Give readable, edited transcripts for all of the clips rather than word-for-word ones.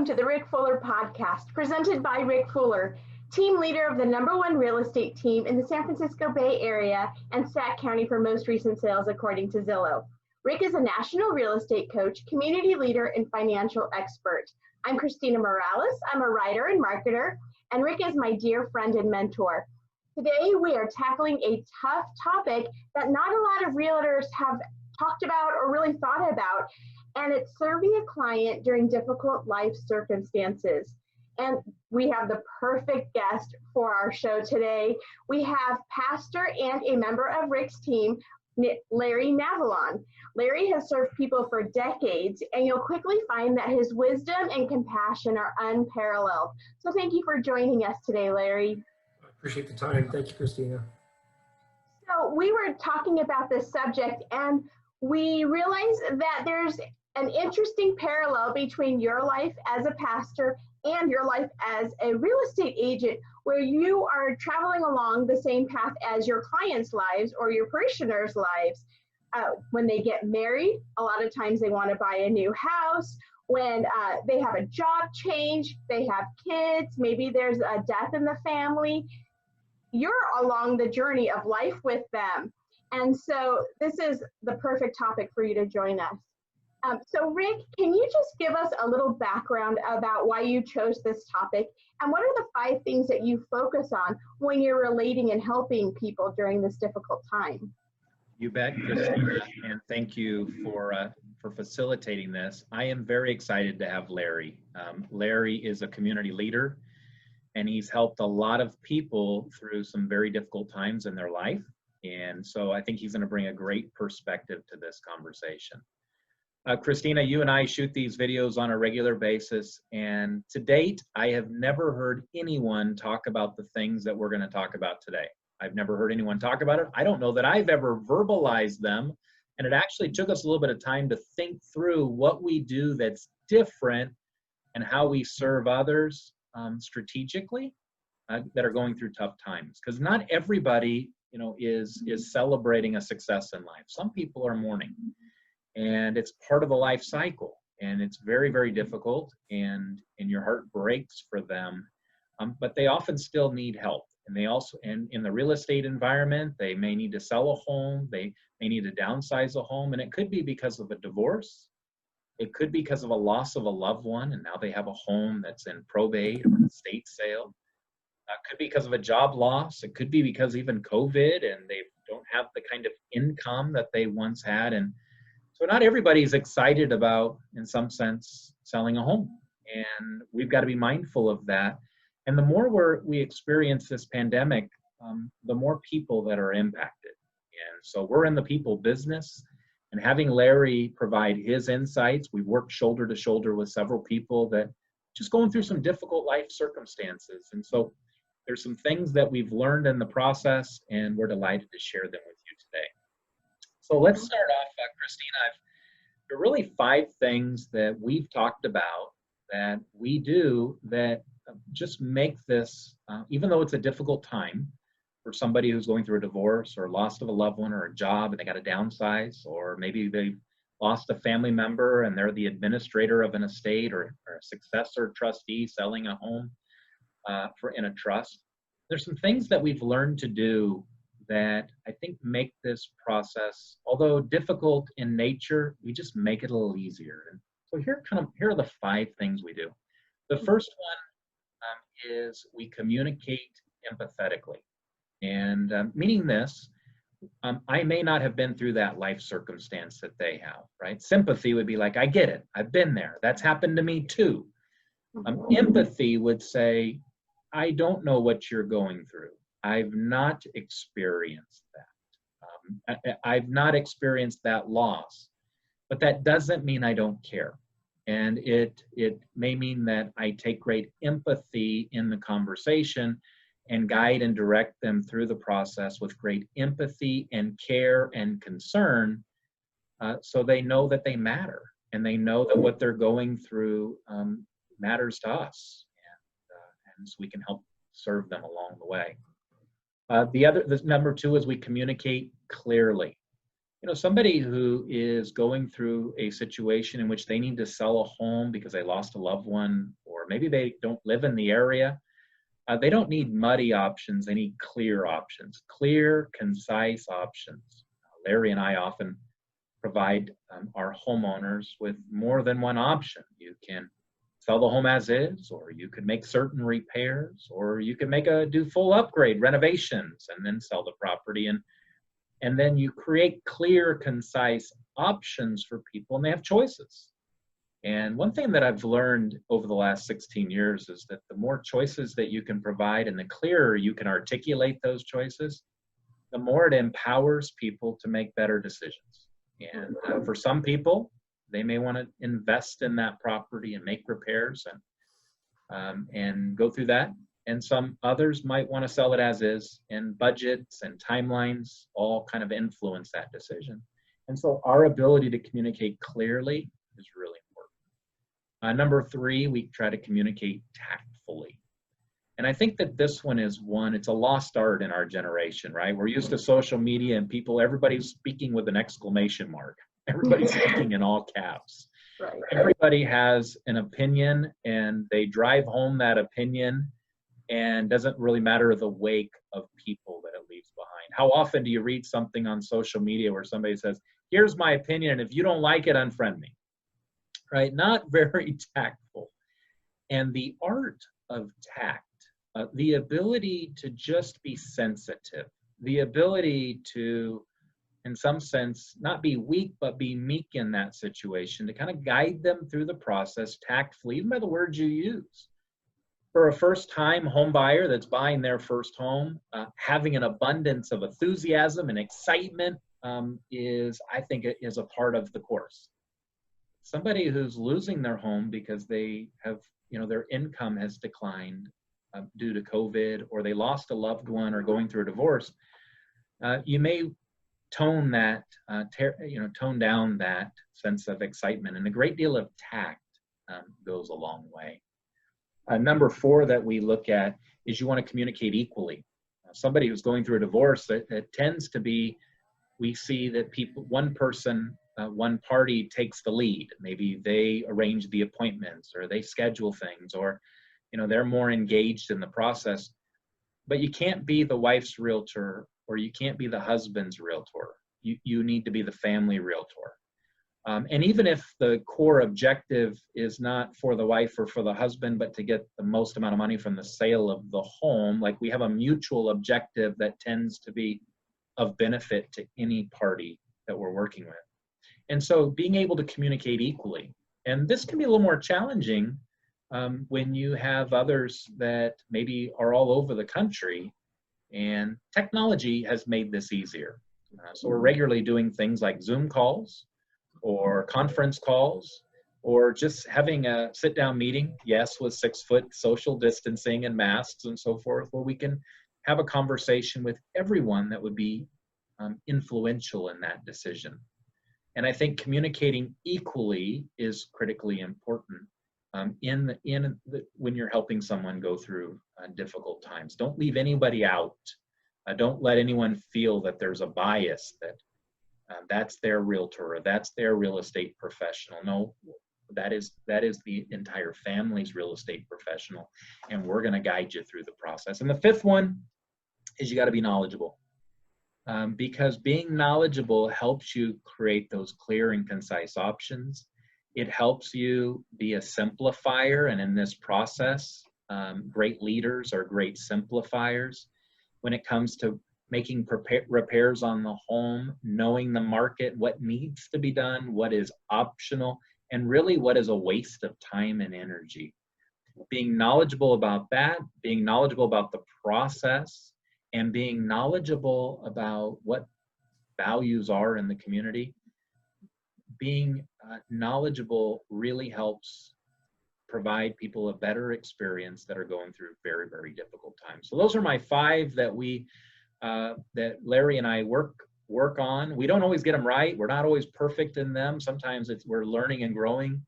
welcome to the Rick Fuller podcast, presented by Rick Fuller, team leader of the #1 real estate team in the San Francisco Bay Area and Sac County for most recent sales, according to Zillow. Rick is a national real estate coach, community leader, and financial expert. I'm Christina Morales. I'm a writer and marketer, and Rick is my dear friend and mentor. Today, we are tackling a tough topic that not a lot of realtors have talked about or really thought about, and it's serving a client during difficult life circumstances. And we have the perfect guest for our show today. We have pastor and a member of Rick's team, Larry Navilhon. Larry has served people for decades, and you'll quickly find that his wisdom and compassion are unparalleled. So thank you for joining us today, Larry. I appreciate the time. Thank you, Christina. So we were talking about this subject, and we realized that there's an interesting parallel between your life as a pastor and your life as a real estate agent, where you are traveling along the same path as your clients' lives or your parishioners' lives. When they get married, a lot of times they want to buy a new house. When they have a job change, they have kids, maybe there's a death in the family. You're along the journey of life with them. And so this is the perfect topic for you to join us. So Rick, can you just give us a little background about why you chose this topic, and what are the 5 things that you focus on when you're relating and helping people during this difficult time? You bet, Christina, and thank you for facilitating this. I am very excited to have Larry. Larry is a community leader, and he's helped a lot of people through some very difficult times in their life. And so I think he's going to bring a great perspective to this conversation. Christina, you and I shoot these videos on a regular basis, and to date, I have never heard anyone talk about the things that we're going to talk about today. I've never heard anyone talk about it. I don't know that I've ever verbalized them, and it actually took us a little bit of time to think through what we do that's different and how we serve others strategically that are going through tough times. Because not everybody, is celebrating a success in life. Some people are mourning. And it's part of the life cycle, and it's very, very difficult, and your heart breaks for them. But they often still need help, and they also, and in the real estate environment, they may need to sell a home, they may need to downsize a home, and it could be because of a divorce, it could be because of a loss of a loved one, and now they have a home that's in probate or an estate sale. It could be because of a job loss. It could be because even COVID, and they don't have the kind of income that they once had, and so not everybody's excited about, in some sense, selling a home, and we've got to be mindful of that. And the more we experience this pandemic, the more people that are impacted. And so we're in the people business, and having Larry provide his insights, we've worked shoulder to shoulder with several people that just going through some difficult life circumstances. And so there's some things that we've learned in the process, and we're delighted to share them with you today. So let's start off, Christina. There are really 5 things that we've talked about that we do that just make this, even though it's a difficult time for somebody who's going through a divorce or loss of a loved one or a job and they got to downsize, or maybe they've lost a family member and they're the administrator of an estate or a successor trustee selling a home in a trust. There's some things that we've learned to do that I think make this process, although difficult in nature, we just make it a little easier. And so here are the 5 things we do. The first one is we communicate empathetically. And meaning this, I may not have been through that life circumstance that they have, right? Sympathy would be like, I get it, I've been there, that's happened to me too. Empathy would say, I don't know what you're going through. I've not experienced that. I've not experienced that loss, but that doesn't mean I don't care. And it may mean that I take great empathy in the conversation and guide and direct them through the process with great empathy and care and concern, so they know that they matter, and they know that what they're going through matters to us, and so we can help serve them along the way. The number 2 is we communicate clearly. somebody who is going through a situation in which they need to sell a home because they lost a loved one, or maybe they don't live in the area, they don't need muddy options. They need clear options, clear, concise options. Larry and I often provide our homeowners with more than one option. You can sell the home as is, or you could make certain repairs, or you could do full upgrade renovations and then sell the property. And then you create clear, concise options for people, and they have choices. And one thing that I've learned over the last 16 years is that the more choices that you can provide and the clearer you can articulate those choices, the more it empowers people to make better decisions. And for some people, they may want to invest in that property and make repairs and go through that. And some others might want to sell it as is, and budgets and timelines all kind of influence that decision. And so our ability to communicate clearly is really important. Number 3, we try to communicate tactfully. And I think that this one is it's a lost art in our generation, right? We're used to social media and everybody's speaking with an exclamation mark. Everybody's speaking in all caps. Right. Everybody has an opinion, and they drive home that opinion, and doesn't really matter the wake of people that it leaves behind. How often do you read something on social media where somebody says, here's my opinion, and if you don't like it, unfriend me, right? Not very tactful. And the art of tact, the ability to just be sensitive, the ability to, in some sense, not be weak, but be meek in that situation, to kind of guide them through the process tactfully, even by the words you use. For a first-time home buyer that's buying their first home, having an abundance of enthusiasm and excitement I think, is a part of the course. Somebody who's losing their home because they have, their income has declined due to COVID, or they lost a loved one, or going through a divorce, you may tone down that sense of excitement, and a great deal of tact goes a long way. Number 4 that we look at is you want to communicate equally. Somebody who's going through a divorce, it tends to be, we see that one party takes the lead. Maybe they arrange the appointments, or they schedule things, or they're more engaged in the process. But you can't be the wife's realtor, or you can't be the husband's realtor. You need to be the family realtor. And even if the core objective is not for the wife or for the husband, but to get the most amount of money from the sale of the home, like, we have a mutual objective that tends to be of benefit to any party that we're working with. And so being able to communicate equally, and this can be a little more challenging when you have others that maybe are all over the country, and technology has made this easier. So we're regularly doing things like Zoom calls, or conference calls, or just having a sit-down meeting, yes, with 6-foot social distancing and masks and so forth, where we can have a conversation with everyone that would be influential in that decision. And I think communicating equally is critically important when you're helping someone go through difficult times. Don't leave anybody out. Don't let anyone feel that there's a bias, that that's their realtor, or that's their real estate professional. No, that is the entire family's real estate professional, and we're going to guide you through the process. And the 5th one is you got to be knowledgeable, because being knowledgeable helps you create those clear and concise options. It helps you be a simplifier, and in this process, great leaders are great simplifiers. When it comes to making repairs on the home, knowing the market, what needs to be done, what is optional, and really what is a waste of time and energy. Being knowledgeable about that, being knowledgeable about the process, and being knowledgeable about what values are in the community. Being knowledgeable really helps provide people a better experience that are going through very, very difficult times. So those are my 5 that Larry and I work on. We don't always get them right. We're not always perfect in them. Sometimes we're learning and growing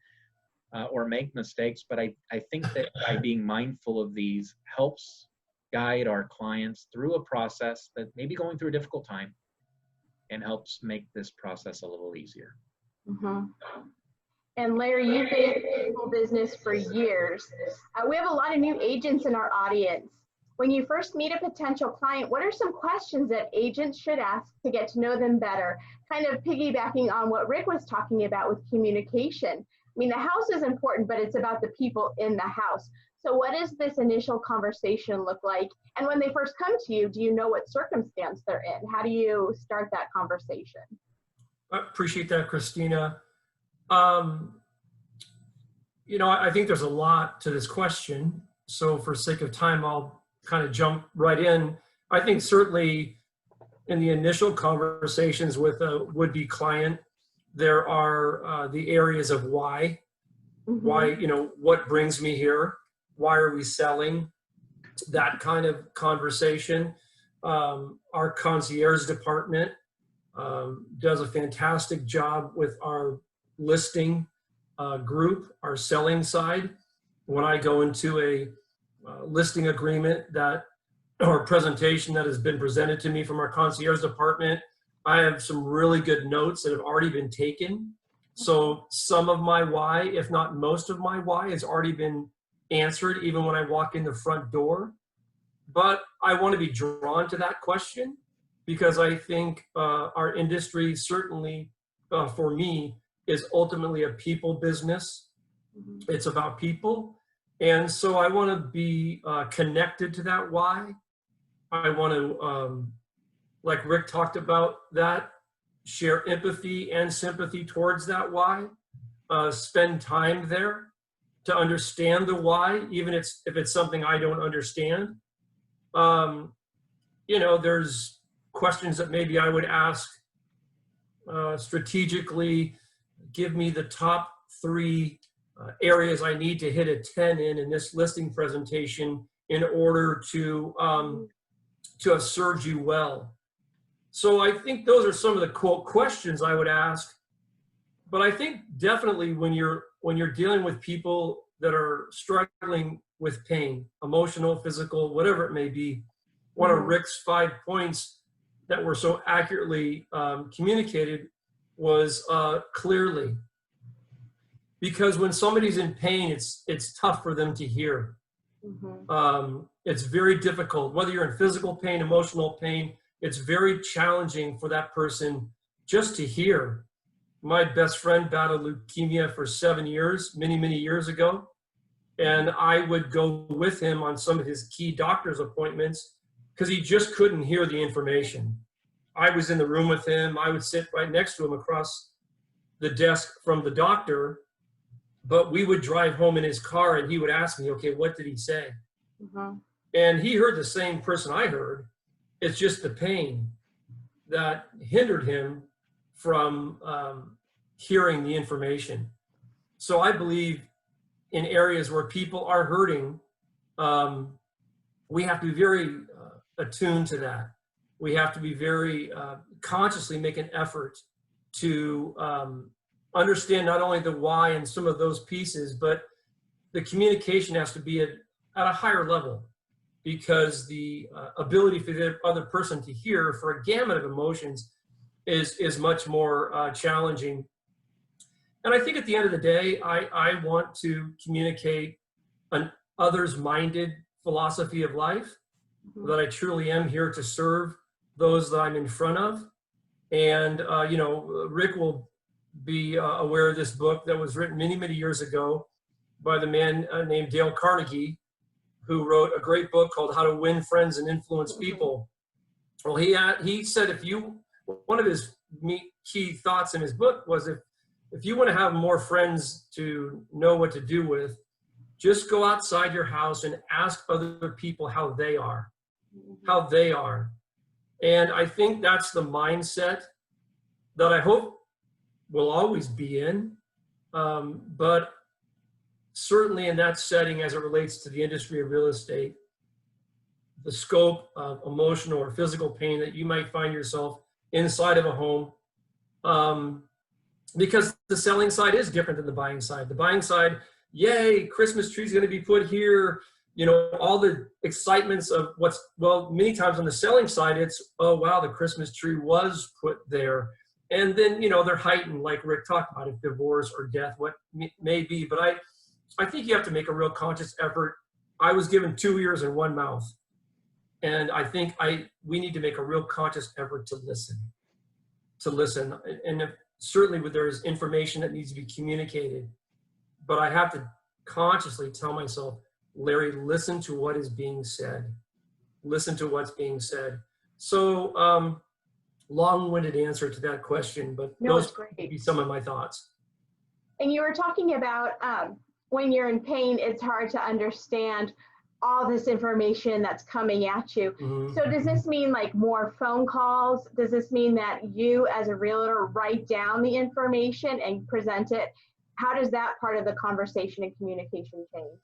or make mistakes. But I think that by being mindful of these helps guide our clients through a process that may be going through a difficult time, and helps make this process a little easier. Mm-hmm. And Larry, you've been in the business for years. We have a lot of new agents in our audience. When you first meet a potential client, what are some questions that agents should ask to get to know them better? Kind of piggybacking on what Rick was talking about with communication. I mean, the house is important, but it's about the people in the house. So what does this initial conversation look like? And when they first come to you, do you know what circumstance they're in? How do you start that conversation? I appreciate that, Christina. You know, I think there's a lot to this question. So for sake of time, I'll kind of jump right in. I think certainly in the initial conversations with a would-be client, there are the areas of why. Mm-hmm. Why, you know, what brings me here? Why are we selling? That kind of conversation. Our concierge department does a fantastic job with our listing group, our selling side. When I go into a listing agreement that or presentation that has been presented to me from our concierge department, I have some really good notes that have already been taken. So some of my why, if not most of my why, has already been answered even when I walk in the front door. But I want to be drawn to that question because I think our industry, certainly for me, is ultimately a people business. Mm-hmm. It's about people. And so I want to be connected to that why. I want to, like Rick talked about, that share empathy and sympathy towards that why, spend time there to understand the why, even if it's something I don't understand. You know, there's questions that maybe I would ask strategically. Give me the top 3 areas I need to hit a 10 in this listing presentation in order to have served you well. So I think those are some of the quote questions I would ask. But I think definitely when you're dealing with people that are struggling with pain, emotional, physical, whatever it may be, one of Rick's 5 points that were so accurately communicated was clearly. Because when somebody's in pain, it's tough for them to hear. Mm-hmm. It's very difficult, whether you're in physical pain, emotional pain, it's very challenging for that person just to hear. My best friend battled leukemia for 7 years, many, many years ago. And I would go with him on some of his key doctor's appointments because he just couldn't hear the information. I was in the room with him. I would sit right next to him across the desk from the doctor, but we would drive home in his car and he would ask me, okay, what did he say? Mm-hmm. And he heard the same person I heard. It's just the pain that hindered him from hearing the information. So I believe in areas where people are hurting, we have to be very attuned to that. We have to be very consciously make an effort to understand not only the why and some of those pieces, but the communication has to be at a higher level, because the ability for the other person to hear for a gamut of emotions is much more challenging. And I think at the end of the day, I want to communicate an others-minded philosophy of life, mm-hmm. that I truly am here to serve those that I'm in front of. And, you know, Rick will be aware of this book that was written many, many years ago by the man named Dale Carnegie, who wrote a great book called How to Win Friends and Influence People. Well, he said one of his key thoughts in his book was if you want to have more friends to know what to do with, just go outside your house and ask other people how they are. And I think that's the mindset that I hope will always be in, but certainly in that setting as it relates to the industry of real estate, the scope of emotional or physical pain that you might find yourself inside of a home, because the selling side is different than the buying side. The buying side, yay, Christmas tree's going to be put here, you know, all the excitements of well, many times on the selling side, it's, oh, wow, the Christmas tree was put there. And then, you know, they're heightened, like Rick talked about, if divorce or death, what may be. But I think you have to make a real conscious effort. I was given 2 ears and 1 mouth. And I think we need to make a real conscious effort to listen. And certainly there's information that needs to be communicated, but I have to consciously tell myself, Larry, listen to what is being said. Listen to what's being said. So long-winded answer to that question, but No, those it's great. would be some of my thoughts. And you were talking about when you're in pain, it's hard to understand all this information that's coming at you. Mm-hmm. So does this mean like more phone calls? Does this mean that you as a realtor write down the information and present it? How does that part of the conversation and communication change?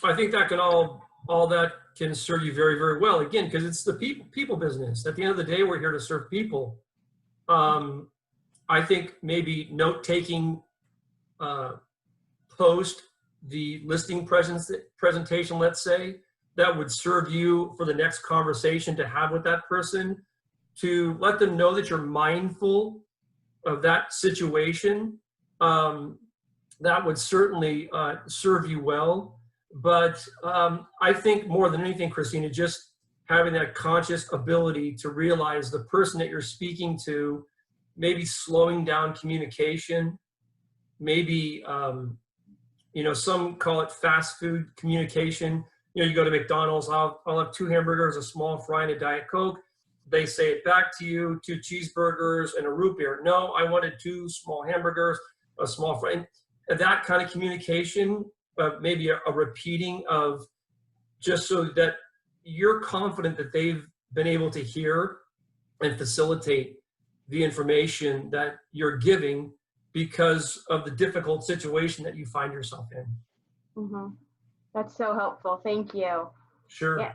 I think that can all that can serve you very, very well. Again, because it's the people business. At the end of the day, we're here to serve people. I think maybe note-taking post the listing presentation, let's say, that would serve you for the next conversation to have with that person, to let them know that you're mindful of that situation. That would certainly serve you well. But I think more than anything, Christina, just having that conscious ability to realize the person that you're speaking to, maybe slowing down communication, maybe, you know, some call it fast food communication. You know, you go to McDonald's, I'll have 2 hamburgers, a small fry, and a Diet Coke. They say it back to you, 2 cheeseburgers and a root beer. No, I wanted 2 small hamburgers, a small fry. And that kind of communication, maybe a repeating of, just so that you're confident that they've been able to hear and facilitate the information that you're giving because of the difficult situation that you find yourself in. Mm-hmm. That's so helpful. Thank you. Sure. Yeah.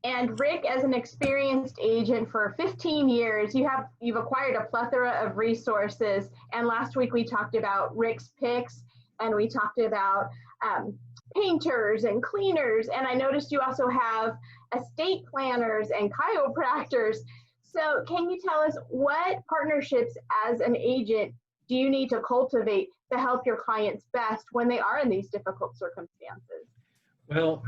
And Rick, as an experienced agent for 15 years, you've acquired a plethora of resources. And last week we talked about Rick's picks, and we talked about painters and cleaners. And I noticed you also have estate planners and chiropractors. So can you tell us what partnerships as an agent do you need to cultivate to help your clients best when they are in these difficult circumstances? Well,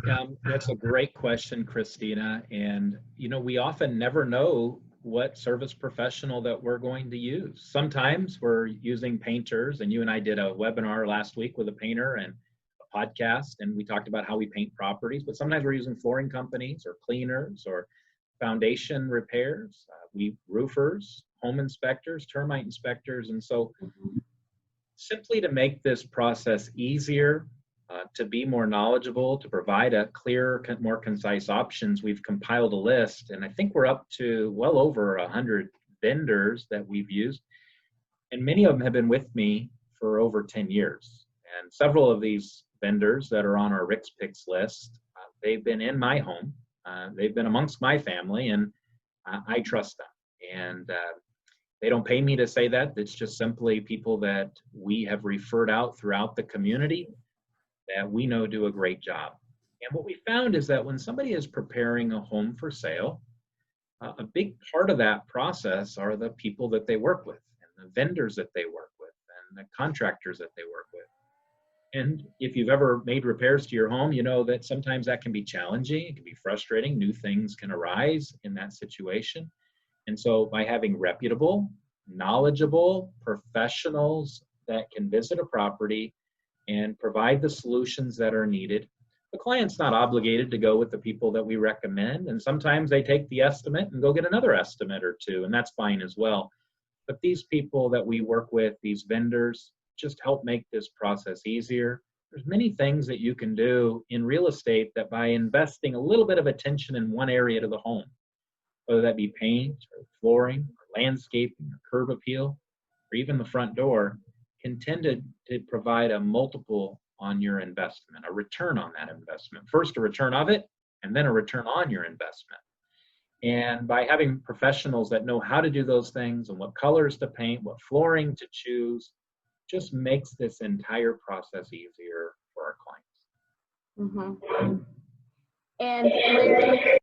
that's a great question, Christina. And, you know, we often never know what service professional that we're going to use. Sometimes we're using painters, and you and I did a webinar last week with a painter and a podcast, and we talked about how we paint properties, but sometimes we're using flooring companies or cleaners or foundation repairs, roofers, home inspectors, termite inspectors. And so simply to make this process easier, to be more knowledgeable, to provide a clearer, more concise options, we've compiled a list, and I think we're up to well over 100 vendors that we've used, and many of them have been with me for over 10 years. And several of these vendors that are on our Rick's Picks list, they've been in my home, they've been amongst my family, and I trust them. And they don't pay me to say that. It's just simply people that we have referred out throughout the community that we know do a great job. And what we found is that when somebody is preparing a home for sale, a big part of that process are the people that they work with, and the vendors that they work with, and the contractors that they work with. And if you've ever made repairs to your home, you know that sometimes that can be challenging, it can be frustrating, new things can arise in that situation. And so by having reputable, knowledgeable professionals that can visit a property and provide the solutions that are needed, the client's not obligated to go with the people that we recommend. And sometimes they take the estimate and go get another estimate or 2, and that's fine as well. But these people that we work with, these vendors, just help make this process easier. There's many things that you can do in real estate that by investing a little bit of attention in one area to the home, whether that be paint or flooring or landscaping or curb appeal or even the front door, can tend to provide a multiple on your investment, a return on that investment. First a return of it, and then a return on your investment. And by having professionals that know how to do those things and what colors to paint, what flooring to choose, just makes this entire process easier for our clients. Mm-hmm. And Larry,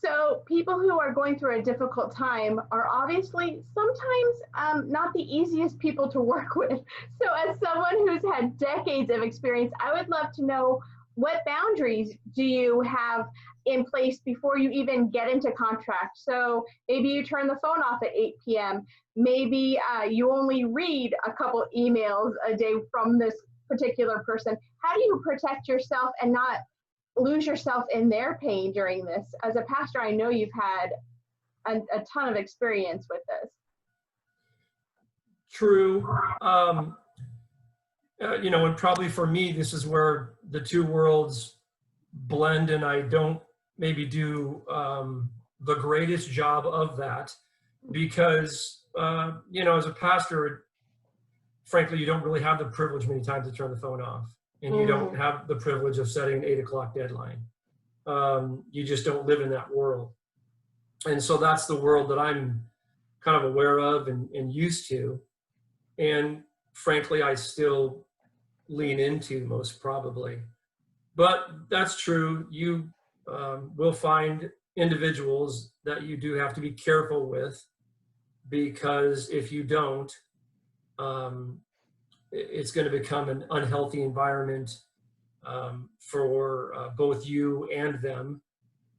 so people who are going through a difficult time are obviously sometimes not the easiest people to work with. So as someone who's had decades of experience, I would love to know, what boundaries do you have in place before you even get into contract? So maybe you turn the phone off at 8 p.m. Maybe you only read a couple emails a day from this particular person. How do you protect yourself and not lose yourself in their pain during this? As a pastor, I know you've had a ton of experience with this. True. You know, and probably for me, this is where the two worlds blend, and I don't maybe do the greatest job of that, because, you know, as a pastor, frankly, you don't really have the privilege many times to turn the phone off, and you don't have the privilege of setting an 8 o'clock deadline. You just don't live in that world. And so that's the world that I'm kind of aware of and used to. And frankly, I still lean into most probably. But that's true. You will find individuals that you do have to be careful with, because if you don't, it's going to become an unhealthy environment for both you and them.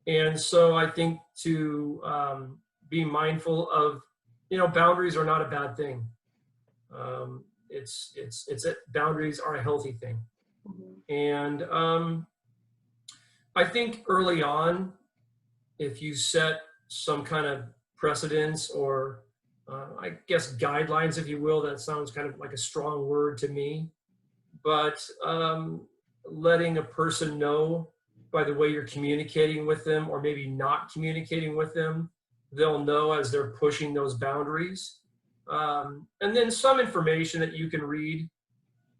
And so I think to be mindful of, you know, boundaries are not a bad thing. Boundaries are a healthy thing. And I think early on, if you set some kind of precedence or I guess guidelines, if you will, that sounds kind of like a strong word to me, but letting a person know by the way you're communicating with them, or maybe not communicating with them, they'll know as they're pushing those boundaries. And then some information that you can read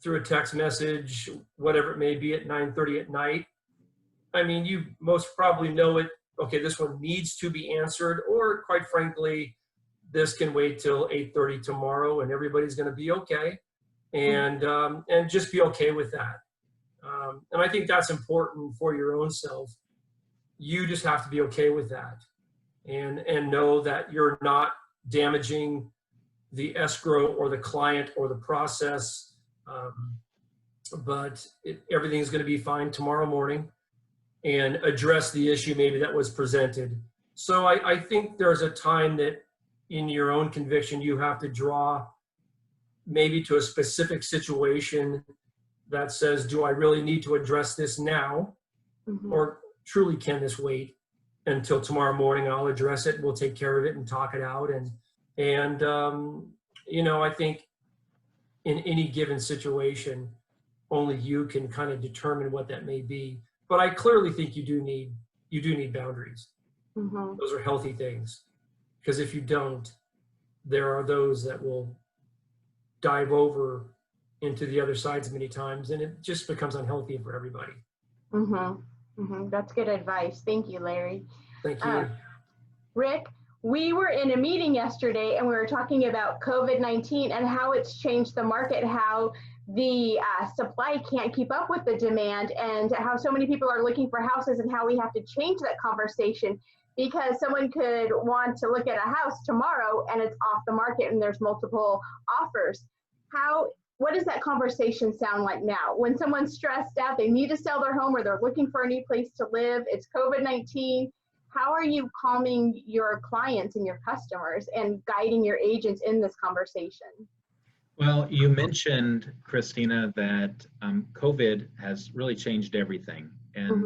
through a text message, whatever it may be, at 9:30 at night. I mean, you most probably know it. Okay, this one needs to be answered, or quite frankly, this can wait till 8:30 tomorrow, and everybody's going to be okay, and just be okay with that. And I think that's important for your own self. You just have to be okay with that, and know that you're not damaging the escrow or the client or the process, but everything's going to be fine tomorrow morning, and address the issue maybe that was presented. So I think there's a time that in your own conviction you have to draw maybe to a specific situation that says, do I really need to address this now? Or truly can this wait until tomorrow morning? I'll address it, we'll take care of it and talk it out. And you know, I think in any given situation, only you can kind of determine what that may be. But I clearly think you do need boundaries. Those are healthy things, because if you don't, there are those that will dive over into the other sides many times, and it just becomes unhealthy for everybody. That's good advice. Thank you, Larry. Thank you. Rick, we were in a meeting yesterday and we were talking about COVID-19 and how it's changed the market, how the supply can't keep up with the demand, and how so many people are looking for houses, and how we have to change that conversation, because someone could want to look at a house tomorrow and it's off the market and there's multiple offers. What does that conversation sound like now? When someone's stressed out, they need to sell their home, or they're looking for a new place to live, it's COVID-19. How are you calming your clients and your customers and guiding your agents in this conversation? Well, you mentioned, Christina, that COVID has really changed everything, and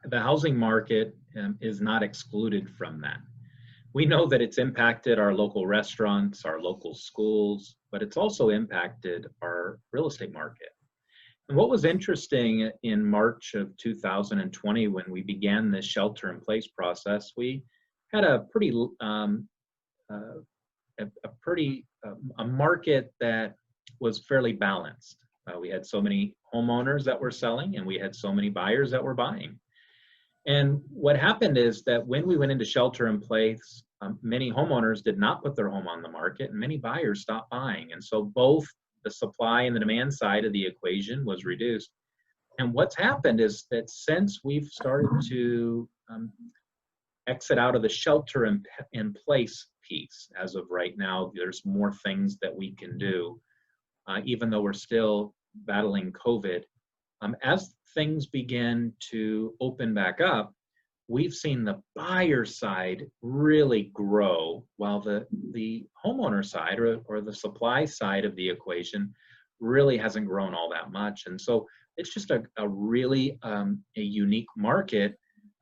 the housing market is not excluded from that. We know that it's impacted our local restaurants, our local schools, but it's also impacted our real estate market. And what was interesting in March of 2020, when we began this shelter-in-place process, we had a market that was fairly balanced. We had so many homeowners that were selling, and we had so many buyers that were buying. And what happened is that when we went into shelter-in-place, many homeowners did not put their home on the market, and many buyers stopped buying. And so both the supply and the demand side of the equation was reduced. And what's happened is that since we've started to exit out of the shelter in place piece, as of right now, there's more things that we can do, even though we're still battling COVID. As things begin to open back up, we've seen the buyer side really grow, while the homeowner side or the supply side of the equation really hasn't grown all that much. And so it's just a really a unique market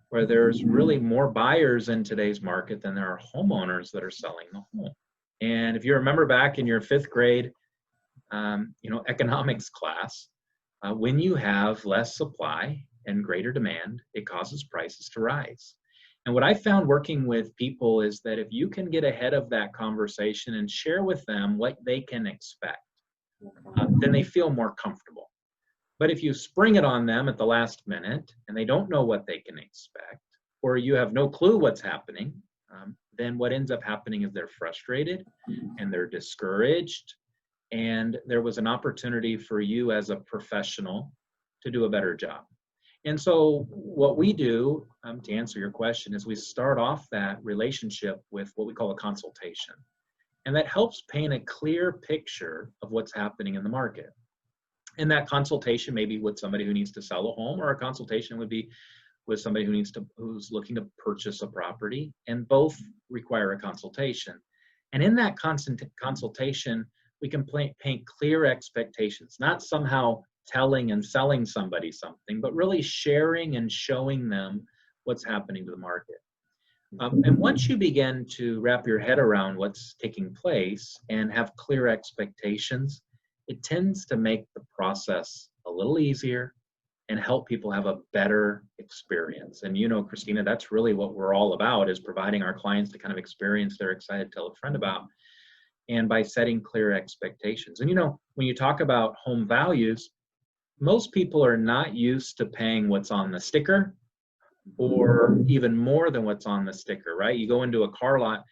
where there's really more buyers in today's market than there are homeowners that are selling the home. And if you remember back in your 5th grade, economics class, when you have less supply and greater demand, it causes prices to rise. And what I found working with people is that if you can get ahead of that conversation and share with them what they can expect, then they feel more comfortable. But if you spring it on them at the last minute and they don't know what they can expect, or you have no clue what's happening, then what ends up happening is they're frustrated and they're discouraged. And there was an opportunity for you as a professional to do a better job. And so what we do, to answer your question, is we start off that relationship with what we call a consultation. And that helps paint a clear picture of what's happening in the market. And that consultation may be with somebody who needs to sell a home, or a consultation would be with somebody who's looking to purchase a property, and both require a consultation. And in that consultation, we can paint clear expectations, not somehow telling and selling somebody something, but really sharing and showing them what's happening to the market. And once you begin to wrap your head around what's taking place and have clear expectations, it tends to make the process a little easier and help people have a better experience. And Christina, that's really what we're all about, is providing our clients the kind of experience they're excited to tell a friend about, and by setting clear expectations. And when you talk about home values, most people are not used to paying what's on the sticker, or even more than what's on the sticker, right? You go into a car lot,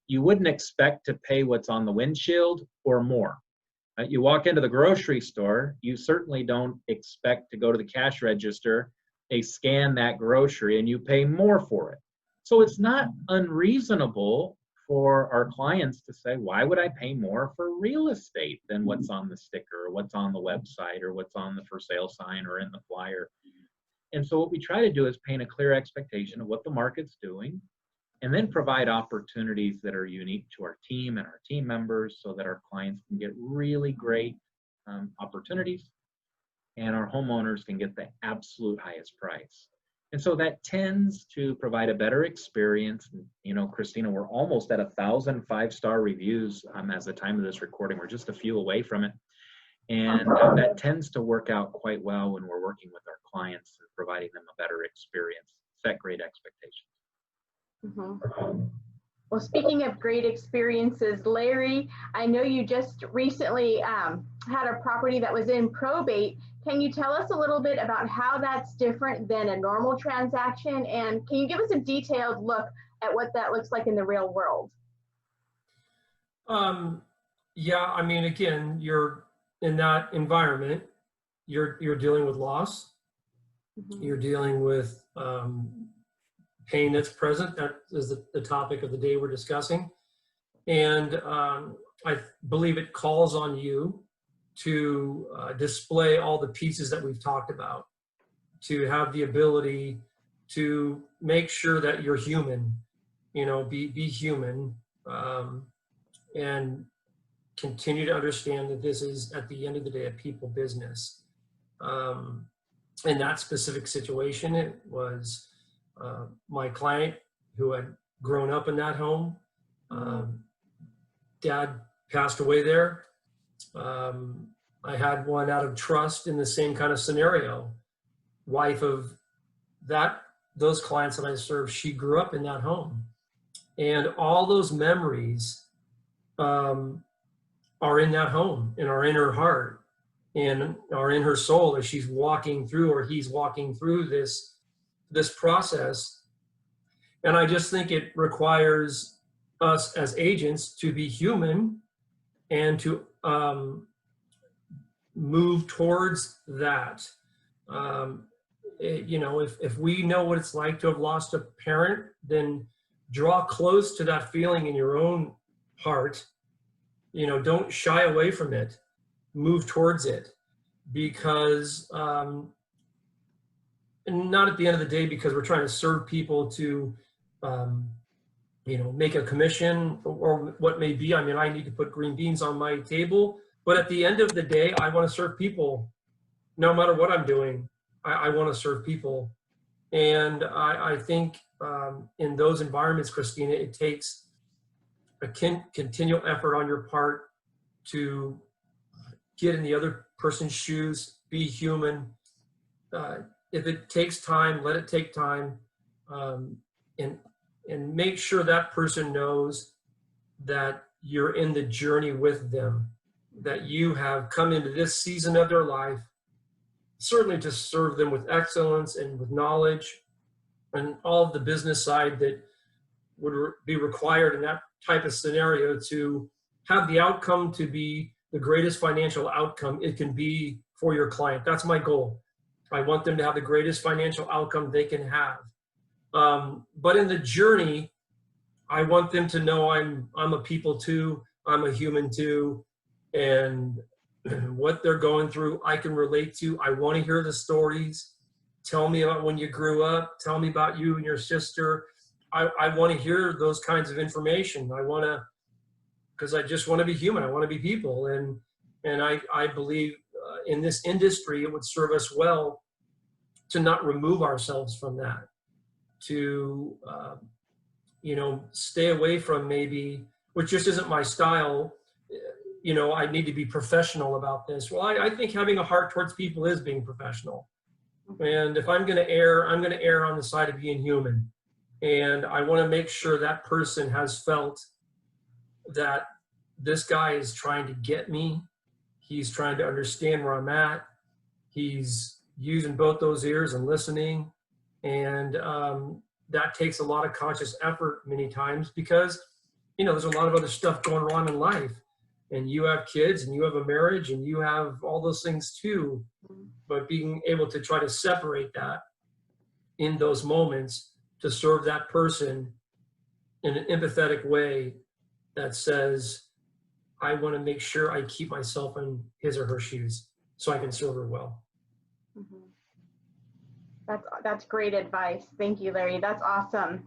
you wouldn't expect to pay what's on the windshield or more. You walk into the grocery store, you certainly don't expect to go to the cash register, they scan that grocery, and you pay more for it. So it's not unreasonable for our clients to say, why would I pay more for real estate than what's on the sticker, or what's on the website, or what's on the for sale sign, or in the flyer? And so what we try to do is paint a clear expectation of what the market's doing, and then provide opportunities that are unique to our team and our team members, so that our clients can get really great opportunities, and our homeowners can get the absolute highest price. And so that tends to provide a better experience. Christina, we're almost at 1,000 5-star reviews as the time of this recording. We're just a few away from it. And that tends to work out quite well when we're working with our clients and providing them a better experience, set great expectations. Mm-hmm. Well, speaking of great experiences, Larry, I know you just recently had a property that was in probate. Can you tell us a little bit about how that's different than a normal transaction? And can you give us a detailed look at what that looks like in the real world? Yeah, I mean, again, you're in that environment, you're dealing with loss, mm-hmm. You're dealing with pain that's present. That is the topic of the day we're discussing. And I believe it calls on you to display all the pieces that we've talked about, to have the ability to make sure that you're human, be human, and continue to understand that this is, at the end of the day, a people business. In that specific situation, it was my client who had grown up in that home. Dad passed away there. I had one out of trust in the same kind of scenario. Wife of those clients that I served, she grew up in that home. And all those memories are in that home and are in her heart and are in her soul as she's walking through, or he's walking through this process. And I just think it requires us as agents to be human and to move towards that. You know, if we know what it's like to have lost a parent, then draw close to that feeling in your own heart. You know, don't shy away from it, move towards it, because and not at the end of the day because we're trying to serve people to you know, make a commission or what may be. I mean, I need to put green beans on my table, but at the end of the day, I want to serve people no matter what I'm doing. I want to serve people. And I think in those environments, Christina, it takes a continual effort on your part to get in the other person's shoes, be human. If it takes time, let it take time. And make sure that person knows that you're in the journey with them, that you have come into this season of their life, certainly to serve them with excellence and with knowledge and all of the business side that would be required in that type of scenario to have the outcome to be the greatest financial outcome it can be for your client. That's my goal. I want them to have the greatest financial outcome they can have. But in the journey, I want them to know I'm a people too, I'm a human too, and what they're going through, I can relate to. I want to hear the stories. Tell me about when you grew up. Tell me about you and your sister. I want to hear those kinds of information. I want to, because I just want to be human. I want to be people, and I believe in this industry it would serve us well to not remove ourselves from that. To you know, stay away from maybe, which just isn't my style, you know, I need to be professional about this. Well, I think having a heart towards people is being professional. And if I'm going to err, I'm going to err on the side of being human. And I want to make sure that person has felt that this guy is trying to get me. He's trying to understand where I'm at. He's using both those ears and listening. And that takes a lot of conscious effort many times because, you know, there's a lot of other stuff going on in life. And you have kids and you have a marriage and you have all those things too. But being able to try to separate that in those moments to serve that person in an empathetic way that says, I want to make sure I keep myself in his or her shoes so I can serve her well. Mm-hmm. That's great advice. Thank you, Larry. That's awesome.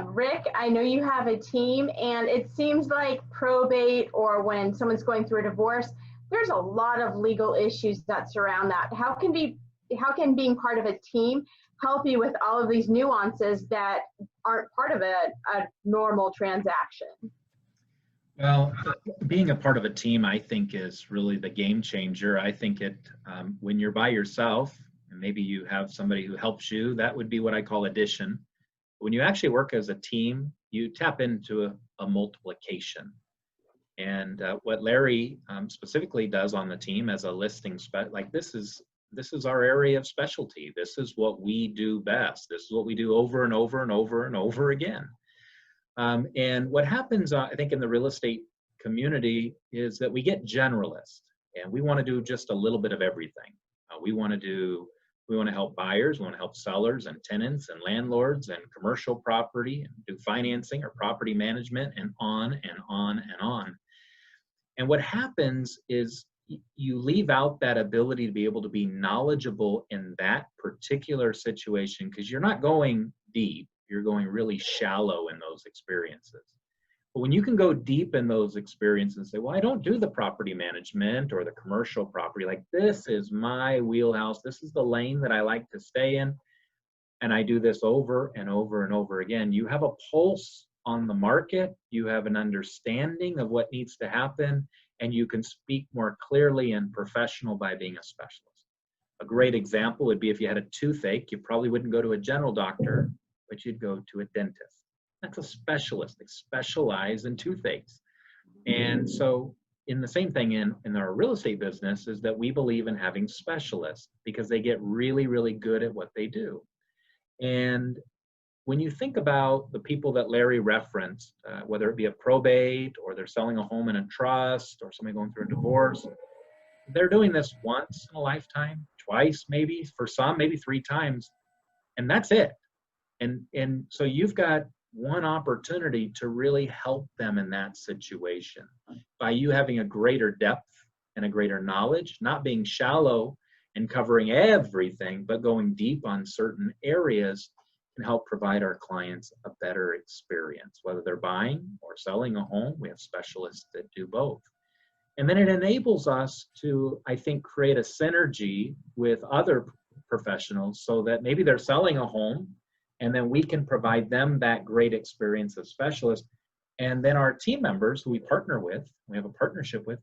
Rick, I know you have a team, and it seems like probate or when someone's going through a divorce, there's a lot of legal issues that surround that. How can being part of a team help you with all of these nuances that aren't part of a normal transaction? Well, being a part of a team, I think, is really the game changer. I think when you're by yourself, and maybe you have somebody who helps you, that would be what I call addition. When you actually work as a team, you tap into a multiplication. And what Larry specifically does on the team as a listing, like this is our area of specialty. This is what we do best. This is what we do over and over and over and over again. And what happens, I think, in the real estate community is that we get generalists, and we want to do just a little bit of everything. We want to help buyers, we want to help sellers and tenants and landlords and commercial property, and do financing or property management, and on and on and on. And what happens is you leave out that ability to be able to be knowledgeable in that particular situation because you're not going deep. You're going really shallow in those experiences. But when you can go deep in those experiences and say, well, I don't do the property management or the commercial property, like this is my wheelhouse, this is the lane that I like to stay in, and I do this over and over and over again, you have a pulse on the market, you have an understanding of what needs to happen, and you can speak more clearly and professional by being a specialist. A great example would be if you had a toothache, you probably wouldn't go to a general doctor, but you'd go to a dentist. That's a specialist. They specialize in toothaches. And so in the same thing in our real estate business is that we believe in having specialists because they get really, really good at what they do. And when you think about the people that Larry referenced, whether it be a probate or they're selling a home in a trust or somebody going through a divorce, they're doing this once in a lifetime, twice, maybe for some, maybe 3 times, and that's it. And so you've got one opportunity to really help them in that situation by you having a greater depth and a greater knowledge, not being shallow and covering everything, but going deep on certain areas can help provide our clients a better experience, whether they're buying or selling a home. We have specialists that do both. And then it enables us to, I think, create a synergy with other professionals so that maybe they're selling a home and then we can provide them that great experience as specialists. And then our team members who we partner with, we have a partnership with,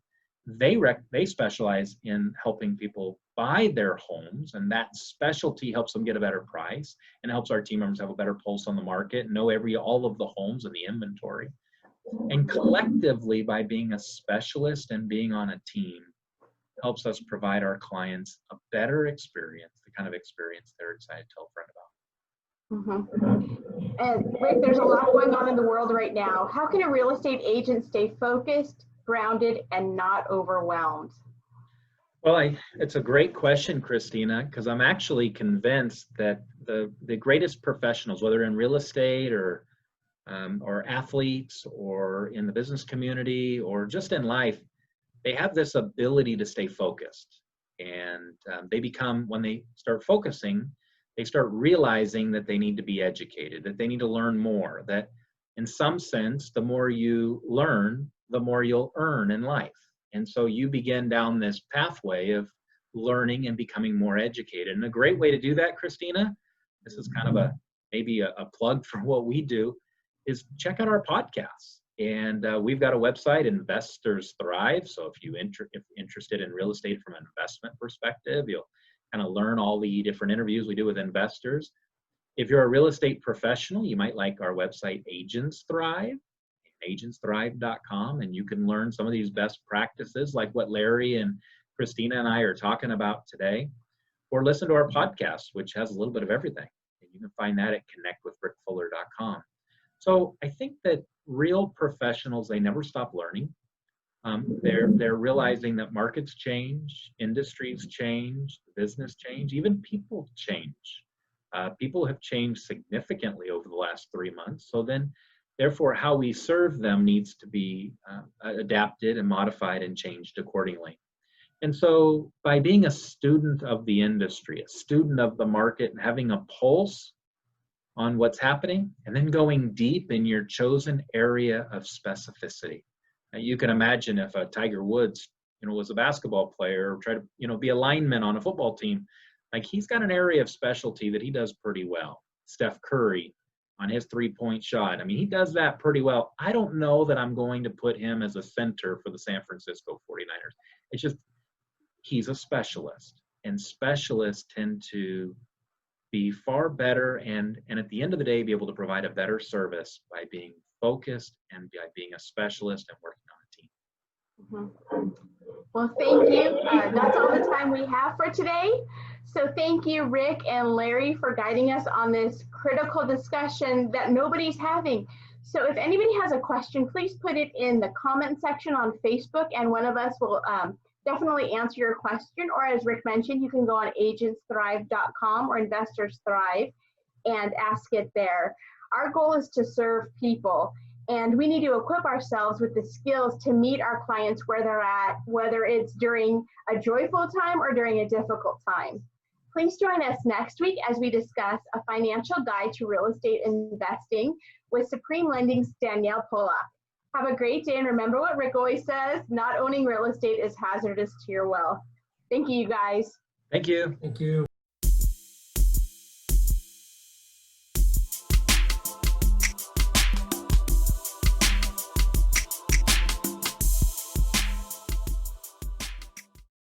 they specialize in helping people buy their homes, and that specialty helps them get a better price and helps our team members have a better pulse on the market, know all of the homes in the inventory. And collectively, by being a specialist and being on a team, helps us provide our clients a better experience, the kind of experience they're excited to tell a friend about. And Rick, there's a lot going on in the world right now. How can a real estate agent stay focused, grounded, and not overwhelmed? Well, it's a great question, Christina, because I'm actually convinced that the greatest professionals, whether in real estate or athletes or in the business community or just in life, they have this ability to stay focused. And they become, when they start focusing, they start realizing that they need to be educated, that they need to learn more, that in some sense, the more you learn, the more you'll earn in life. And so you begin down this pathway of learning and becoming more educated. And a great way to do that, Christina, this is kind of maybe a plug for what we do, is check out our podcasts. And we've got a website, Investors Thrive. So if you're interested in real estate from an investment perspective, you'll kind of learn all the different interviews we do with investors. If you're a real estate professional, you might like our website, Agents Thrive, agentsthrive.com, and you can learn some of these best practices like what Larry and Christina and I are talking about today, or listen to our podcast, which has a little bit of everything. And you can find that at connectwithrickfuller.com. So I think that real professionals, they never stop learning. They're realizing that markets change, industries change, business change, even people change. People have changed significantly over the last 3 months. So then, therefore, how we serve them needs to be adapted and modified and changed accordingly. And so by being a student of the industry, a student of the market, and having a pulse on what's happening, and then going deep in your chosen area of specificity. Now, you can imagine if a Tiger Woods, was a basketball player or tried to, be a lineman on a football team, like he's got an area of specialty that he does pretty well. Steph Curry on his 3-point shot. I mean, he does that pretty well. I don't know that I'm going to put him as a center for the San Francisco 49ers. It's just, he's a specialist, and specialists tend to be far better and at the end of the day, be able to provide a better service by being focused and by being a specialist and working on a team. Well, thank you. That's all the time we have for today. So thank you, Rick and Larry, for guiding us on this critical discussion that nobody's having. So if anybody has a question, please put it in the comment section on Facebook, and one of us will definitely answer your question. Or as Rick mentioned, you can go on agentsthrive.com or Investors Thrive and ask it there. Our goal is to serve people, and we need to equip ourselves with the skills to meet our clients where they're at, whether it's during a joyful time or during a difficult time. Please join us next week as we discuss a financial guide to real estate investing with Supreme Lending's Danielle Polak. Have a great day, and remember what Rick always says, not owning real estate is hazardous to your wealth. Thank you, guys. Thank you. Thank you.